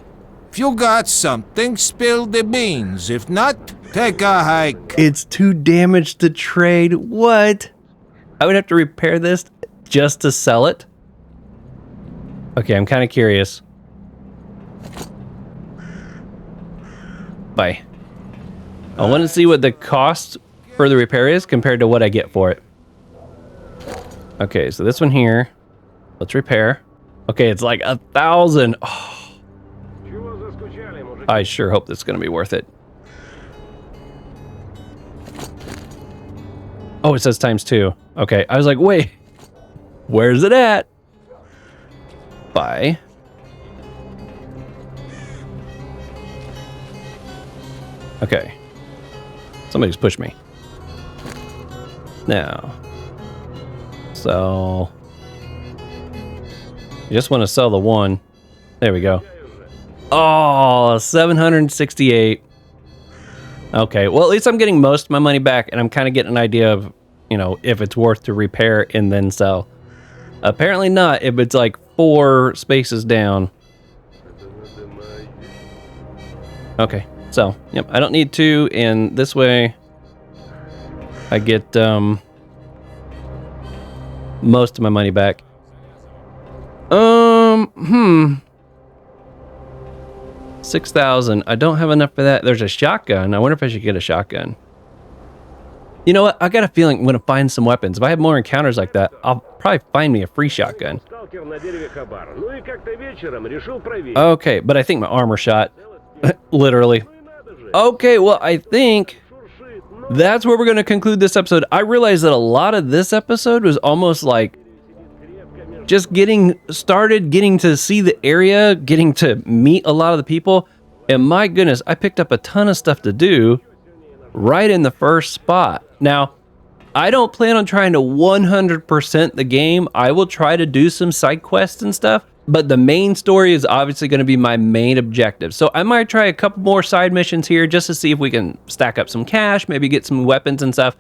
If you got something, spill the beans. If not, take a hike. It's too damaged to trade. What? I would have to repair this just to sell it? Okay, I'm kind of curious. Bye. I want to see what the cost for the repair is compared to what I get for it. Okay, so this one here. Let's repair. Okay, it's like 1,000. Oh. I sure hope this is going to be worth it. Oh, it says ×2. Okay, I was like, wait. Where's it at? Buy. Okay. Somebody's pushed me. Now. So. You just want to sell the one. There we go. Oh, 768. Okay, well, at least I'm getting most of my money back, and I'm kind of getting an idea of, you know, if it's worth to repair and then sell. Apparently not, if it's like 4 spaces down. Okay, so, yep, I don't need to, and this way I get most of my money back. 6,000. I don't have enough for that. There's a shotgun. I wonder if I should get a shotgun. You know what? I got a feeling I'm going to find some weapons. If I have more encounters like that, I'll probably find me a free shotgun. Okay, but I think my armor shot. Literally. Okay, well, I think that's where we're going to conclude this episode. I realized that a lot of this episode was almost like just getting started, getting to see the area, getting to meet a lot of the people. And my goodness, I picked up a ton of stuff to do right in the first spot. Now, I don't plan on trying to 100% the game. I will try to do some side quests and stuff, but the main story is obviously going to be my main objective. So I might try a couple more side missions here just to see if we can stack up some cash, maybe get some weapons and stuff.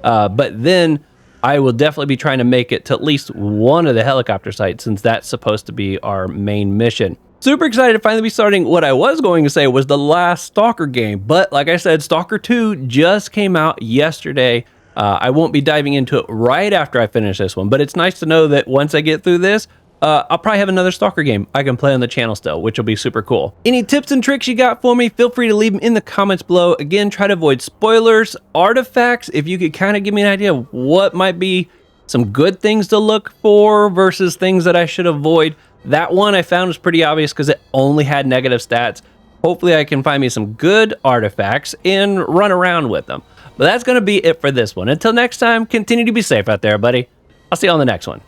But then I will definitely be trying to make it to at least one of the helicopter sites, since that's supposed to be our main mission. Super excited to finally be starting what I was going to say was the last Stalker game. But like I said, Stalker 2 just came out yesterday. I won't be diving into it right after I finish this one, but it's nice to know that once I get through this, I'll probably have another Stalker game I can play on the channel still, which will be super cool. Any tips and tricks you got for me, feel free to leave them in the comments below. Again, try to avoid spoilers, artifacts, if you could kind of give me an idea of what might be some good things to look for versus things that I should avoid. That one I found was pretty obvious because it only had negative stats. Hopefully I can find me some good artifacts and run around with them. But that's going to be it for this one. Until next time, continue to be safe out there, buddy. I'll see you on the next one.